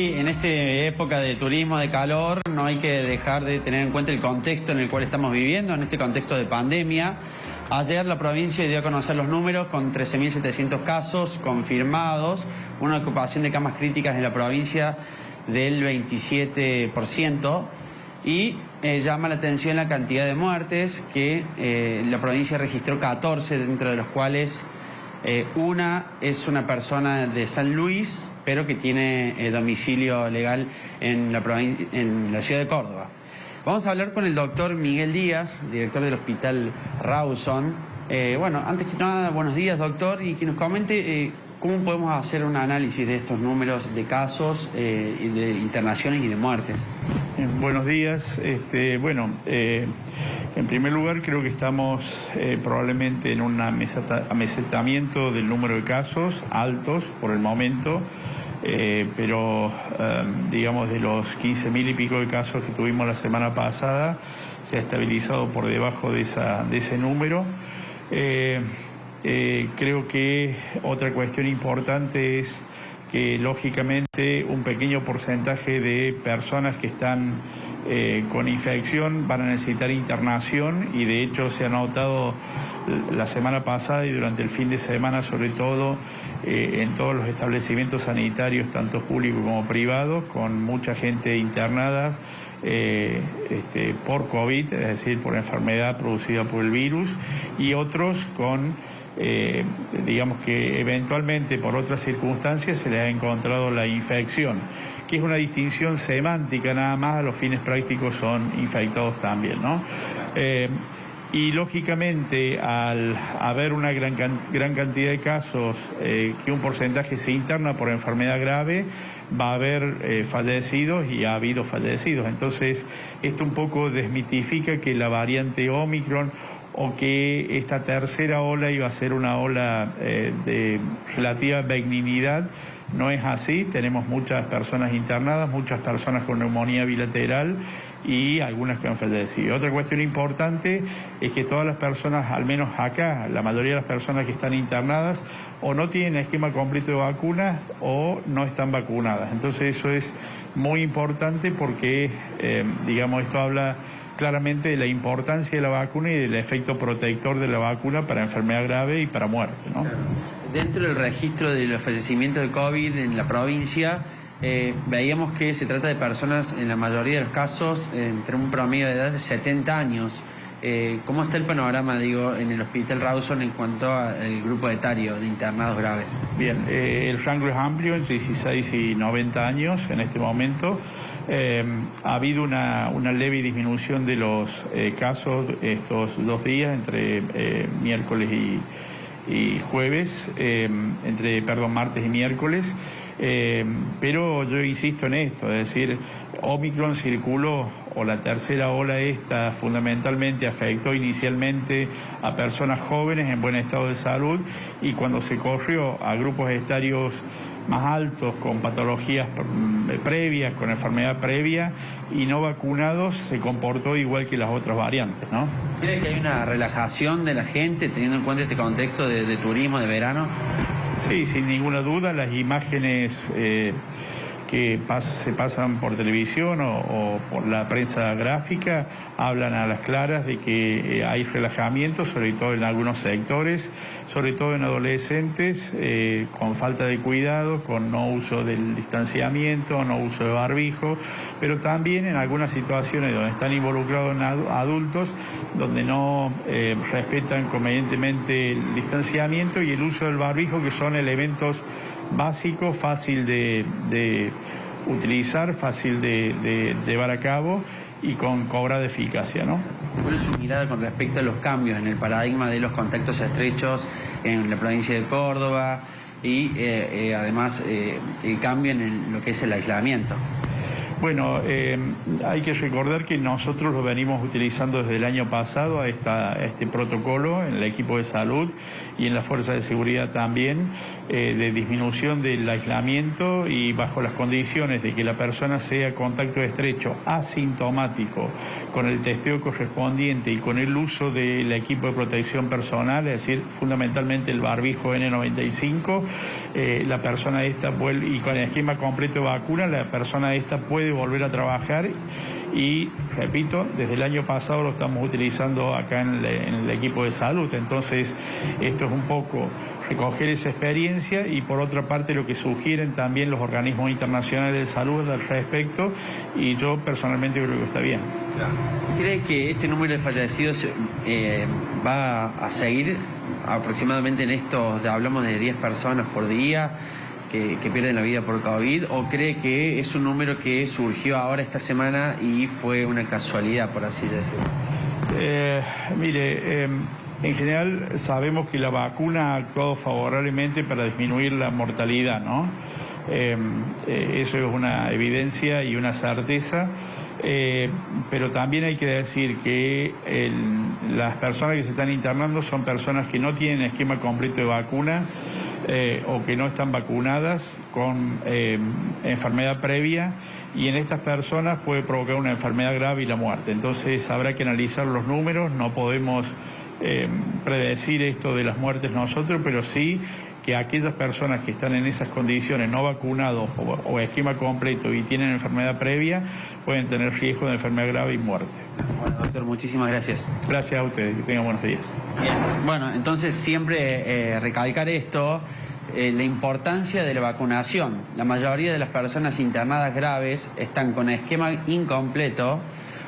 En esta época de turismo, de calor, no hay que dejar de tener en cuenta el contexto en el cual estamos viviendo, en este contexto de pandemia. Ayer la provincia dio a conocer los números con 13.700 casos confirmados, una ocupación de camas críticas en la provincia del 27% y llama la atención la cantidad de muertes que la provincia registró 14, dentro de los cuales una es una persona de San Luis, pero que tiene domicilio legal en la ciudad de Córdoba. Vamos a hablar con el doctor Miguel Díaz, director del Hospital Rawson. Bueno, antes que nada, buenos días, doctor, y que nos comente cómo podemos hacer un análisis de estos números de casos, de internaciones y de muertes. Buenos días. En primer lugar, creo que estamos probablemente en un amesetamiento del número de casos altos por el momento, pero digamos de los 15.000 y pico de casos que tuvimos la semana pasada, se ha estabilizado por debajo de ese número. Creo que otra cuestión importante es que lógicamente un pequeño porcentaje de personas que están con infección van a necesitar internación, y de hecho se ha notado la semana pasada y durante el fin de semana, sobre todo en todos los establecimientos sanitarios, tanto públicos como privados, con mucha gente internada por COVID, es decir, por enfermedad producida por el virus, y otros con digamos que eventualmente por otras circunstancias se les ha encontrado la infección, que es una distinción semántica nada más, a los fines prácticos son infectados también, ¿no? Y lógicamente al haber una gran cantidad de casos, que un porcentaje se interna por enfermedad grave, va a haber fallecidos, y ha habido fallecidos. Entonces esto un poco desmitifica que la variante Omicron o que esta tercera ola iba a ser una ola de relativa benignidad. No es así, tenemos muchas personas internadas, muchas personas con neumonía bilateral y algunas que han fallecido. Otra cuestión importante es que todas las personas, al menos acá, la mayoría de las personas que están internadas o no tienen esquema completo de vacunas o no están vacunadas. Entonces eso es muy importante porque, digamos, esto habla claramente de la importancia de la vacuna y del efecto protector de la vacuna para enfermedad grave y para muerte, ¿no? Dentro del registro de los fallecimientos de COVID en la provincia, veíamos que se trata de personas, en la mayoría de los casos, entre un promedio de edad de 70 años. ¿Cómo está el panorama, digo, en el Hospital Rawson en cuanto al grupo etario de internados graves? Bien, el rango es amplio, entre 16 y 90 años en este momento. Ha habido una leve disminución de los casos estos 2 días, entre miércoles y jueves, martes y miércoles, pero yo insisto en esto, es decir, Omicron circuló, o la tercera ola esta fundamentalmente afectó inicialmente a personas jóvenes en buen estado de salud, y cuando se corrió a grupos etarios más altos, con patologías previas, con enfermedad previa y no vacunados, se comportó igual que las otras variantes, ¿no? ¿Cree que hay una relajación de la gente teniendo en cuenta este contexto de turismo, de verano? Sí, sin ninguna duda, las imágenes que se pasan por televisión o por la prensa gráfica hablan a las claras de que hay relajamiento, sobre todo en algunos sectores, sobre todo en adolescentes, con falta de cuidado, con no uso del distanciamiento, no uso de barbijo, pero también en algunas situaciones donde están involucrados adultos, donde no respetan convenientemente el distanciamiento y el uso del barbijo, que son elementos básico, fácil de utilizar, fácil de llevar a cabo y con cobrada eficacia, ¿no? ¿Cuál es su mirada con respecto a los cambios en el paradigma de los contactos estrechos en la provincia de Córdoba y además el cambio en lo que es el aislamiento? Bueno, hay que recordar que nosotros lo venimos utilizando desde el año pasado a este protocolo en el equipo de salud y en la fuerza de seguridad también, de disminución del aislamiento, y bajo las condiciones de que la persona sea contacto estrecho asintomático, con el testeo correspondiente y con el uso del equipo de protección personal, es decir, fundamentalmente el barbijo N95, la persona esta vuelve, y con el esquema completo de vacuna, la persona esta puede volver a trabajar. Y, repito, desde el año pasado lo estamos utilizando acá en el equipo de salud. Entonces, esto es un poco recoger esa experiencia y, por otra parte, lo que sugieren también los organismos internacionales de salud al respecto, y yo personalmente creo que está bien. ¿Cree que este número de fallecidos va a seguir aproximadamente en esto? Hablamos de 10 personas por día que pierden la vida por COVID, o cree que es un número que surgió ahora esta semana y fue una casualidad, por así decirlo? Mire, en general sabemos que la vacuna ha actuado favorablemente para disminuir la mortalidad, ¿no? Eso es una evidencia y una certeza. Pero también hay que decir que las personas que se están internando son personas que no tienen esquema completo de vacuna, o que no están vacunadas con enfermedad previa, y en estas personas puede provocar una enfermedad grave y la muerte. Entonces habrá que analizar los números. No podemos predecir esto de las muertes nosotros, pero sí que aquellas personas que están en esas condiciones, no vacunados o esquema completo y tienen enfermedad previa, pueden tener riesgo de enfermedad grave y muerte. Bueno, doctor, muchísimas gracias. Gracias a ustedes, que tengan buenos días. Bien. Bueno, entonces siempre recalcar esto, la importancia de la vacunación. La mayoría de las personas internadas graves están con esquema incompleto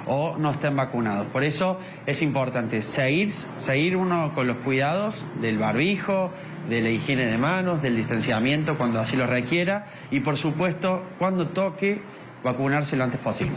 o no están vacunados. Por eso es importante seguir uno con los cuidados del barbijo, de la higiene de manos, del distanciamiento cuando así lo requiera, y por supuesto, cuando toque, vacunarse lo antes posible.